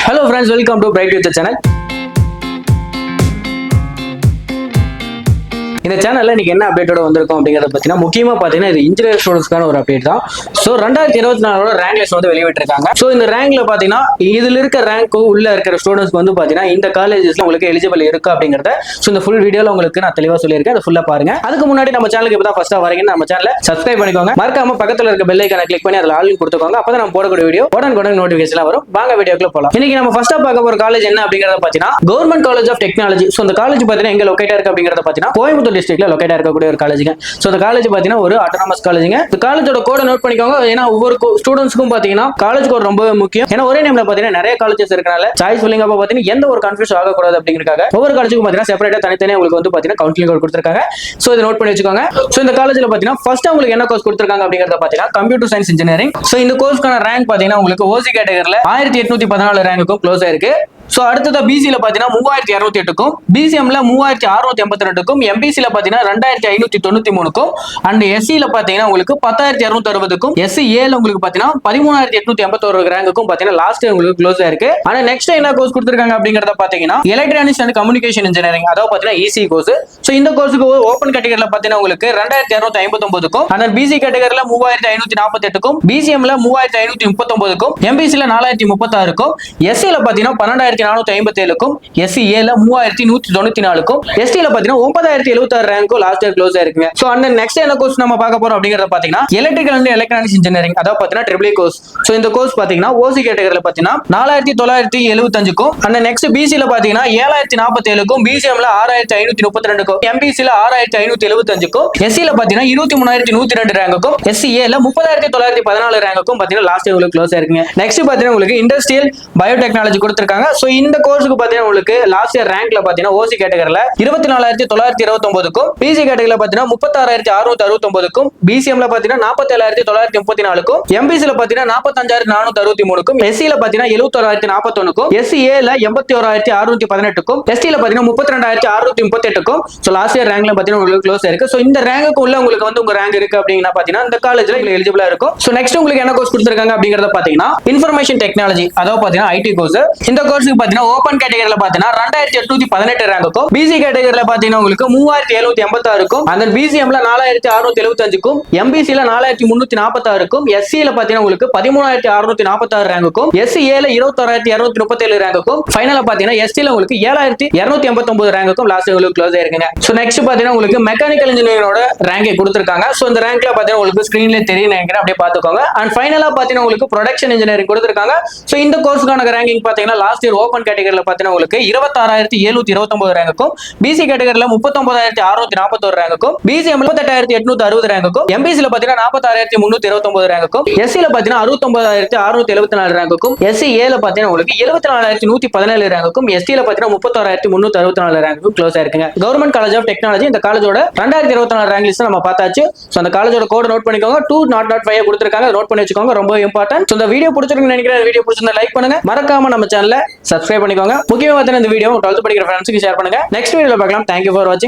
Hello friends, welcome to Bright Future channel. இந்த சேனல்ல இன்னைக்கு என்ன அப்டேட்டோட வந்திருக்கும் அப்படிங்கறத பத்தினா முக்கியமா பாத்தீங்கன்னா இது இன்ஜினியர் ஸ்டூடெண்ட்ஸ்க்கான ஒரு அப்டேட் தான். சோ 2024 ரேங்க் லிஸ்ட் வந்து வெளியிட்டிருக்காங்க. சோ இந்த ரேங்க்ல பாத்தீங்கன்னா இதுல இருக்க ரேங்க் உள்ள இருக்கிற ஸ்டூடெண்ட்ஸ்க்கு வந்து பாத்தீங்கன்னா இந்த காலேஜஸ்ல உங்களுக்கு எலிஜிபிள் இருக்கு அப்படிங்கறத சோ இந்த ஃபுல் வீடியோல உங்களுக்கு நான் தெளிவா சொல்லியிருக்கேன். அதை ஃபுல்லா பாருங்க. அதுக்கு முன்னாடி நம்ம சேனலுக்கு இப்பதான் ஃபர்ஸ்டா வரீங்கன்னா நம்ம சேனலை சப்ஸ்கிரைப் பண்ணிக்கோங்க. மறக்காம பக்கத்துல இருக்க பெல் ஐகானை கிளிக் பண்ணி அதுல ஆல் கொடுத்துக்கோங்க. அப்பதான் நம்ம போடக்கூடிய வீடியோ உடனுக்குடன் நோட்டிபிகேஷன் வரும். வாங்க வீடியோக்குள்ள போலாம். இன்னைக்கு நம்ம ஃபர்ஸ்டா பார்க்க போற காலேஜ் என்ன அப்படிங்கறத பாத்தீங்கன்னா government college of technology. So இந்த காலேஜ் பாத்தீங்கன்னா எங்க லொகேட்டா இருக்கு அப்படிங்கறத பாத்தீங்கன்னா கோயம்புத்தூர் டிஸ்ட்ரிக்ட்ல லொகேட்டா இருக்கு ஒரு காலேஜ்ங்க. சோ இந்த காலேஜ் பாத்தீங்கன்னா ஒரு ஆட்டோனமஸ் காலேஜ்ங்க. இந்த காலேஜோட கோட நோட் பண்ணிக்கோங்க. ஏன்னா ஒவ்வொரு ஸ்டூடண்ட்ஸ்க்கும் பாத்தீங்கன்னா காலேஜ் கோட் ரொம்ப முக்கியம். ஏன்னா ஒரே நேம்ல பாத்தீங்கன்னா நிறைய காலேஜஸ் இருக்கனால சாய்ஸ் ஃபில்லிங் அப்ப பாத்தீங்கன்னா எந்த ஒரு கன்ஃபியூஸ் ஆக கூடாது அப்படிங்கறதுக்காக ஒவ்வொரு காலேஜுக்கும் பாத்தீங்கன்னா செப்பரேட்டா தனித்தனியா உங்களுக்கு வந்து பாத்தீங்கன்னா கவுன்சிலிங் கோட் கொடுத்திருக்காங்க. சோ இத நோட் பண்ணி வச்சுக்கோங்க. சோ இந்த காலேஜ்ல பாத்தீங்கன்னா ஃபர்ஸ்ட் உங்களுக்கு என்ன கோர்ஸ் கொடுத்திருக்காங்க அப்படிங்கறத பாத்தீங்கன்னா கம்ப்யூட்டர் சயின்ஸ் இன்ஜினியரிங். சோ இந்த கோர்ஸ்க்கான ரேங்க் பாத்தீங்கன்னா உங்களுக்கு ஓசி கேட்டகரியில 1814 ரேங்க்குக்கும் க்ளோஸ் ஆயிருக்கு. சோ அடுத்தது பிசில பாத்தீங்கன்னா 3208க்கும் பிசிஎம்ல 3682க்கும் எம்பிசில பாத்தீங்கன்னா 2593க்கும் அண்ட் எஸ்சில பாத்தீங்கன்னா உங்களுக்கு 10260க்கும் எஸ்சிஏல உங்களுக்கு பாத்தீங்கன்னா 13881 ரேங்க்குக்கும் பாத்தீங்கன்னா லாஸ்ட் இயர் உங்களுக்கு க்ளோஸ் ஆயிருக்கு. ஆனா நெக்ஸ்ட் என்ன கோர்ஸ் கொடுத்திருக்காங்க அப்படிங்கறத பாத்தீங்கன்னா எலக்ட்ரானிக்ஸ் அண்ட் கம்யூனிகேஷன் இன்ஜினியரிங், அதாவது பாத்தீங்கன்னா இசி கோர்ஸ். சோ இந்த கோர்ஸ்க்கு ஓபன் கேட்டகரியில பாத்தீங்கன்னா உங்களுக்கு 2259க்கும் அண்ட் பிசி கேட்டகரியில 3548க்கும் பிசிஎம்ல 3539க்கும் எம்பிசில 4036க்கும் எஸ்சில பாத்தீங்கன்னா 12457க்கும் எஸ்சிஏல 3194க்கும் எஸ்டில பாத்தீங்கன்னா 9076 ரேங்க்கும் லாஸ்ட் இயர் க்ளோஸ் ஆயிருக்குங்க. சோ அண்ட் நெக்ஸ்ட் என்ன கோர்ஸ் நம்ம பார்க்க போறோம் அப்படிங்கறத பாத்தீங்கன்னா எலக்ட்ரிக்கல் அண்ட் எலக்ட்ரானிக்ஸ் இன்ஜினியரிங், அதாவது பாத்தீங்கன்னா ட்ரிபிள் கோர்ஸ். சோ இந்த கோர்ஸ் பாத்தீங்கன்னா ஓசி கேட்டகரியில பாத்தீங்கன்னா 4975க்கும் அண்ட் நெக்ஸ்ட் பிசில பாத்தீங்கன்னா 7047க்கும் பிசிஎம்ல 6532க்கும் எம்பிசில 6575க்கும் எஸ்சில பாத்தீங்கன்னா 23102 ரேங்க்குக்கும் எஸ்சிஏல 30914 ரேங்க்குக்கும் பாத்தீங்கன்னா லாஸ்ட் இயர் க்ளோஸ் ஆயிருக்குங்க. நெக்ஸ்ட் பாத்தீங்கன்னா உங்களுக்கு இண்டஸ்ட்ரியல் பயோடெக்னாலஜி கொடுத்திருக்காங்க. சோ இந்த கோர்ஸ்க்கு பாத்தீங்கன்னா உங்களுக்கு லாஸ்ட் இயர் ரேங்க்ல பாத்தீங்கன்னா ஓசி கேட்டகரியில 24929க்கும் பிசி கேட்டகரியில பாத்தீங்கன்னா 36669க்கும் பிசிஎம்ல பாத்தீங்கன்னா 47934க்கும் எம்பிசில பாத்தீங்கன்னா 45463க்கும் எஸ்சில பாத்தீங்கன்னா 71041க்கும் எஸ்சிஏல 81618க்கும் எஸ்டில பாத்தீங்கன்னா 32638க்கும் சோ லாஸ்ட் இயர் ரேங்க்ல பாத்தீங்கன்னா உங்களுக்கு க்ளோஸ் ஆயிருக்கு. சோ இந்த ரேங்க்குக்கு உள்ள உங்களுக்கு வந்து உங்க ரேங்க் இருக்கு அப்படினா பாத்தீங்கன்னா இந்த காலேஜ்ல எலிஜிபிளா இருக்கும். சோ நெக்ஸ்ட் உங்களுக்கு என்ன கோர்ஸ் கொடுத்திருக்காங்க அப்படிங்கறத பாத்தீங்கன்னா இன்ஃபர்மேஷன் டெக்னாலஜி, அதாவது பாத்தீங்கன்னா ஐடி கோர்ஸ். இந்த கோர்ஸ்க்கு பாத்தீங்கன்னா ஓபன் கேட்டகரியில பாத்தீங்கன்னா 2818 ரேங்க்குக்கும் பிசி கேட்டகரியில பாத்தீங்கன்னா உங்களுக்கு 3786க்கும் அந்த பிசிஎம்ல 4675க்கும் எம்பிசில 4346க்கும் எஸ்சில பாத்தீங்கன்னா உங்களுக்கு 13646 ரேங்க்குக்கும் எஸ்சிஏல 21237 ரேங்க்குக்கும் ஃபைனலா பாத்தீங்கன்னா எஸ்டில உங்களுக்கு 7289 ரேங்க்குக்கும் லாஸ்ட் உங்களுக்கு க்ளோஸ் ஆயிருக்குங்க. சோ நெக்ஸ்ட் பாத்தீங்கன்னா உங்களுக்கு மெக்கானிக்கல் இன்ஜினியரிங்கோட ரேங்கை கொடுத்திருக்காங்க. சோ இந்த ரேங்க்ல பாத்தீங்கன்னா உங்களுக்கு ஸ்கிரீன்ல தெரியும் நினைக்கிறேன், அப்படியே பாத்துக்கோங்க. அண்ட் ஃபைனலா பாத்தீங்கன்னா உங்களுக்கு ப்ரொடக்ஷன் இன்ஜினியரிங் கொடுத்திருக்காங்க. சோ இந்த கோர்ஸ்க்கான ரேங்கிங் பாத்தீங்கன்னா லாஸ்ட் இயர் ஓபன் கேட்டகரியில பாத்தீங்கன்னா உங்களுக்கு 26729 ரேங்க்குக்கும் பிசி கேட்டகரியில 39641 ரேங்க்குக்கும் பிசிஎம் 38860 ரேங்க்குக்கும் எம்பிசில பாத்தீங்கன்னா 46329 ரேங்க்குக்கும் எஸ்சில பாத்தீங்கன்னா 69674 ரேங்க்குக்கும் எஸ்சிஏல பாத்தீங்கன்னா உங்களுக்கு 74117 ரேங்க்குக்கும் எஸ்டில பாத்தீங்கன்னா 31364 ரேங்க்குக்கும் க்ளோஸ் ஆயிருக்குங்க. கவர்மெண்ட் காலேஜ் ஆஃப் டெக்னாலஜி இந்த காலேஜோட 2024 ரேங்க் லிஸ்ட் நம்ம பார்த்தாச்சு. சோ அந்த காலேஜோட கோட் நோட் பண்ணிக்கோங்க. 2.05 கொடுத்திருக்காங்க, நோட் பண்ணி வச்சுக்கோங்க, ரொம்ப இம்பார்ட்டன்ட். சோ இந்த வீடியோ பிடிச்சிருக்குன்னு நினைக்கிறேன். வீடியோ பிடிச்சிருந்தா லைக் பண்ணுங்க, மறக்காம நம்ம சேனலை சப்ஸ்கிரைப் பண்ணிக்கோங்க. முக்கியமா இந்த வீடியோ 12th படிக்கிற ஃப்ரெண்ட்ஸ்க்கு ஷேர் பண்ணுங்க. நெக்ஸ்ட் வீடியோல பார்க்கலாம். Thank you for watching.